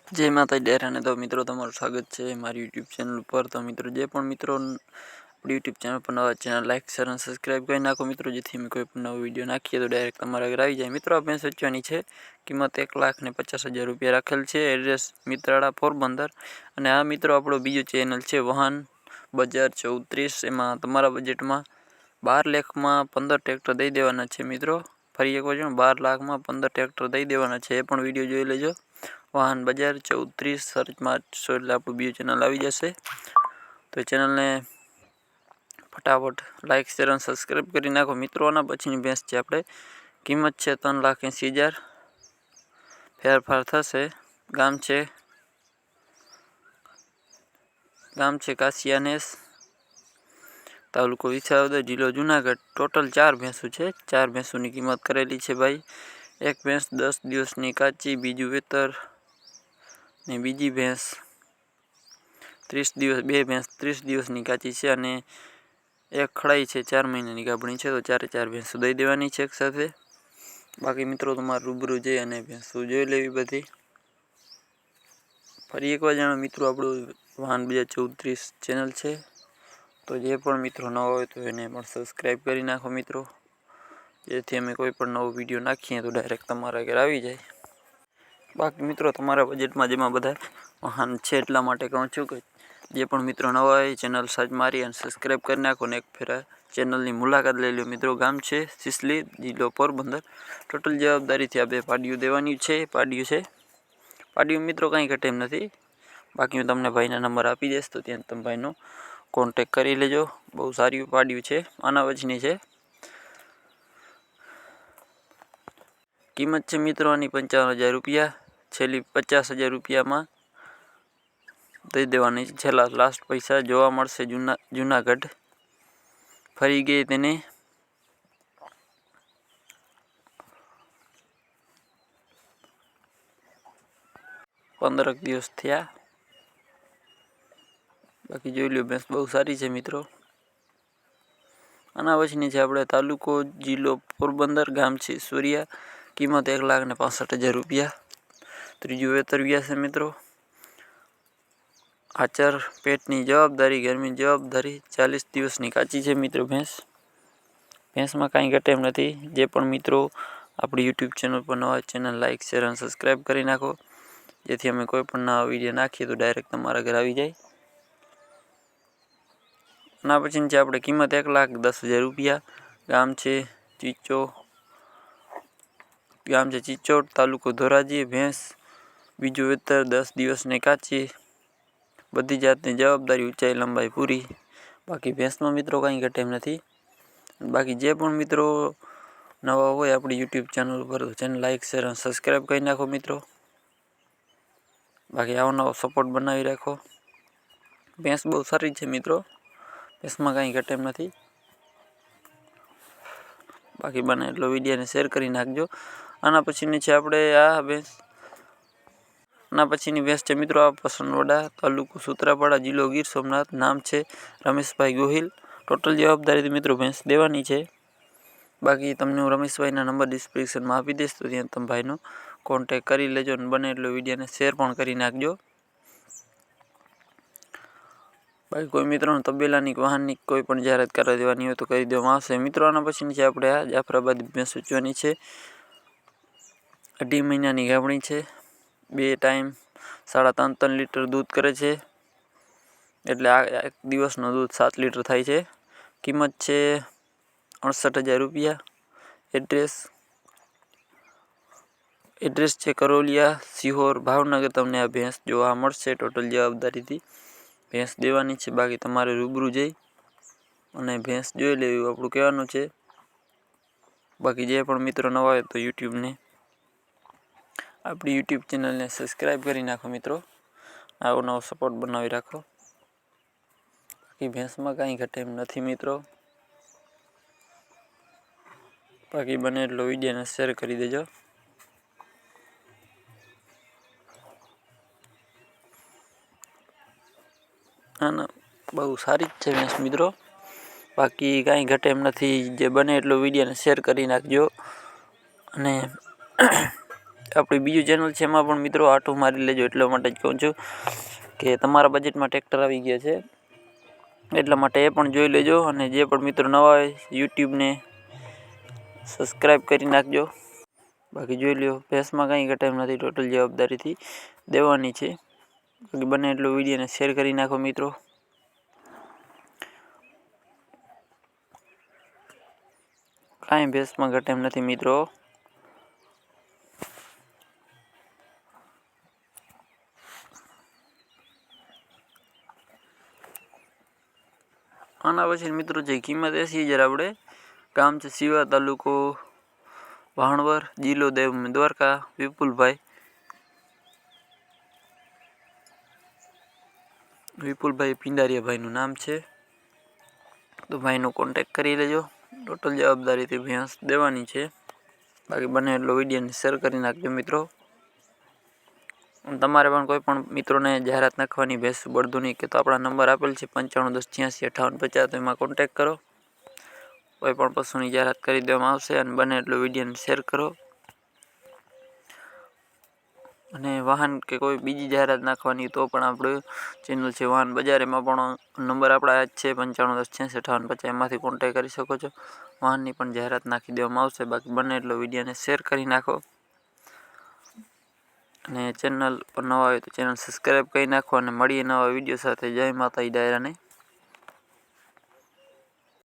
जय माता डेराने तो मित्रों तमाરું स्वागत है मारी यूट्यूब चैनल पर। तो मित्रों जे पण मित्रों यूट्यूब चैनल पर नवा चैनल लाइक शेयर और सब्सक्राइब कर नाखो मित्रों, जेथी अमे कोई पण नવો विडियो नाखीए तो डायरेक्ट तमारा घर आई जाए। मित्रों आ भैंस वेचवानी छे, किंमत 1,50,000 रुपया राखेल छे। एड्रेस मित्राड़ा पोरबंदर। अने आ मित्रों आपणो बीजो चैनल छे वाहन बजार 34। एमां तमारा बजेट में 12 लाख में 15 ट्रेक्टर दई देवाना छे। मित्रों फरी एक बार 12 लाख में 15 ट्रेक्टर दई देवाना छे, ए पण विडियो जोई लेजो। वाहन बजार 34 सर्च मारशो एटले आपणो बीजो चैनल आई जशे। तो चैनल ने फटाफट लाइक शेयर और सब्सक्राइब करी नाखो मित्रों। आना पछीनी भैंस छे आपणे किंमत छे 3,80,000। फेरफार थशे। गाम छे कासियानेस, तालुको विसावदर, जिल्लो जूनागढ़। टोटल 4 भैंसों छे। 4 भैंसों की किंमत करेली छे भाई। एक भैंस 10 दिवसनी काची, बीजू वेतर ने बीजी भैंस 30 दिवस, 2 भैंस 30 दिवसनी काची छे अने एक खड़ाई छे 4 महीनानी गाभणी छे। तो 4 भैंसों दई देवानी छे एक साथे। बाकी मित्रों तमारे रूबरू जई अने भैंसों जोई लेवी बधी। फरी एक बार जाणो मित्रों आपणो वाहन बजार 34 चैनल छे। तो जे पण मित्रों नवा होय तो एने पण सब्सक्राइब करी नाखो मित्रों, जेथी अमे कोई पण नवो विडियो नाखीए तो डायरेक्ट तमारा घर आवी जाए। बाकी मित्रों तमारा बजेट में जेमां बधा वाहन छे एटला माटे कहूं छुं के जे पण मित्रों नवा होय चैनल सर्च मारी अने सब्सक्राइब कर नाखो ने एक फेरा चैनल मुलाकात लई लो मित्रों। गाम छे सिसली, जिल्लो पोरबंदर। टोटल जवाबदारी थी आ बे पाडियो देवानी छे। पाडियो मित्रों कई घटे एम नथी। बाकी हूँ तमने भाईना नंबर आपी दईश तो त्यां तमे भाईनो कॉन्टेक्ट करी लेजो। बहुत सारी पाडियो छे, आना वचनी छे। किंमत छे मित्रों आनी 55,000 रुपया। छेल्ली 50,000 रुपया में दई देवानी छेल्ला लास्ट पैसा जोवा मळशे जूनागढ़। फरी गई तेने 15 दिवस थया। बाकी जोई लो भैंस बहुत सारी छे मित्रों। आना वचनी छे आपणे तालुको जिल्लो पोरबंदर, गाम छे सूर्या। किंमत 1,65,000 रुपया। त्रीजू वेतर व्यासे मित्रों। आचार पेटनी जवाबदारी, गर्मी जवाबदारी। 40 दिवसनी काची छे मित्रों भैंस में कई घटे एम नथी। जे पण मित्रों आपणी यूट्यूब चैनल पर नवा चैनल लाइक शेयर और सब्सक्राइब करी नाखो, जेथी अमे कोई पण नवा विडियो नाखीए तो डायरेक्ट तमारा घर आवी जाए। ना पछीनी छे आपणे किंमत 1,10,000 रुपया। गाम छे चीचोट, तालुको धोराजी। भैंस बीजू वेतर 10 दिवस ने काची, बधी जातनी जवाबदारी, ऊंचाई लंबाई पूरी। बाकी भैंस में मित्रों कई घटे एम नथी। बाकी जे पण मित्रों नवा होय आपणी यूट्यूब चैनल पर तो चैनल लाइक शेयर और सब्सक्राइब करी नाखो मित्रों। बाकी आवो नवो सपोर्ट बनावी राखो। भैंस बहुत सारी छे मित्रों, भैंस में कई घटे एम नथी। बाकी बने एटलो विडियो ने शेयर करी नाखजो। आना पछीनी छे आपणे आ भैंस। आना पछीनी भैंस छे मित्रों आ पसनवडा, तालुको सूत्रापाड़ा, जिल्लो गीर सोमनाथ। नाम छे रमेशभाई गोहिल। टोटल जवाबदारी थी मित्रों भैंस देवानी छे। बाकी तमने हूँ रमेशभाई ना नंबर डिस्क्रिप्शन में आपी दईश तो त्यां तमे भाईनो कॉन्टेक्ट करी लेजो अने बने एटलो विडियो ने शेयर पण करी नाखजो। बाकी कोई मित्रों तबेलानी वाहननी कोई पण जाहेरात करवा देवानी हो तो करी देवामां आवशे। मित्रों आना पछीनी छे आपणे आ जाफराबादी भैंस वेचवानी छे। 2.5 महीनानी गाभणी छे। 2 टाइम 3.5 लीटर दूध करे छे। एटले एक दिवसनो दूध 7 लीटर थाय छे। किंमत छे 68,000 रुपया। एड्रेस छे करोलिया, सीहोर, भावनगर। तमने आ भैंस जोवा मळशे। टोटल जवाबदारी थी भैंस देवानी छे। बाकी तमारे रूबरू जई अने भैंस जोई लेवी आपणुं कहेवानुं छे। बाकी जे पण मित्रों नवा होय तो यूट्यूब ने आपणी यूट्यूब चैनल ने सब्सक्राइब करी नाखो मित्रों। आवो नवो सपोर्ट बनावी राखो। बाकी भैंस में कई घटे एम नथी मित्रों। बाकी बने एटलो विडियो ने शेयर करी देजो। आना बहुत सारी छे भैंस मित्रों। बाकी कई घटे एम नथी। जे बने एटलो विडियो ने शेयर करी नाखजो अने આપણી બીજું ચેનલ છે એમાં પણ મિત્રો આટું મારી લેજો. એટલા માટે જ કહું છું કે તમારા બજેટમાં ટ્રેક્ટર આવી ગયા છે, એટલા માટે એ પણ જોઈ લેજો. અને જે પણ મિત્રો નવા હોય યુટ્યુબને સબસ્ક્રાઈબ કરી નાખજો. બાકી જોઈ લ્યો, ભેંસમાં કંઈ ઘટે એમ નથી, ટોટલ જવાબદારીથી દેવાની છે. બાકી બને એટલું વિડીયોને શેર કરી નાખો મિત્રો. કાંઈ ભેંસમાં ઘટે એમ નથી મિત્રો. આના પછી મિત્રો જે કિંમત 80,000 આપણે, ગામ છે સિવા, તાલુકો ભાણવર, જિલ્લો દેવ દ્વારકા, વિપુલભાઈ પિંડારિયા ભાઈનું નામ છે. તો ભાઈનો કોન્ટેક કરી લેજો. ટોટલ જવાબદારીથી ભેંસ દેવાની છે. બાકી બને એટલો વિડીયોને શેર કરી નાખજો મિત્રો. તમારે પણ કોઈ પણ મિત્રોને જાહેરાત નાખવાની ભેંસ બળદુની કે તો આપણા નંબર આપેલ છે 9510865850, તો એમાં કોન્ટેક કરો. કોઈ પણ પશુની જાહેરાત કરી દેવામાં આવશે. અને બને એટલો વિડીયોને શેર કરો. અને વાહન કે કોઈ બીજી જાહેરાત નાખવાની તો પણ આપણું ચેનલ છે વાહન બજાર, એમાં પણ નંબર આપણા જ છે 9510865850, એમાંથી કોન્ટેક કરી શકો છો. વાહનની પણ જાહેરાત નાખી દેવામાં આવશે. બાકી બને એટલો વિડીયોને શેર કરી નાખો. અને ચેનલ પર નવા હોય તો ચેનલ સબસ્ક્રાઈબ કરી નાખો. અને મળીએ નવા વિડીયો સાથે. જય માતાજી ડાયરાને.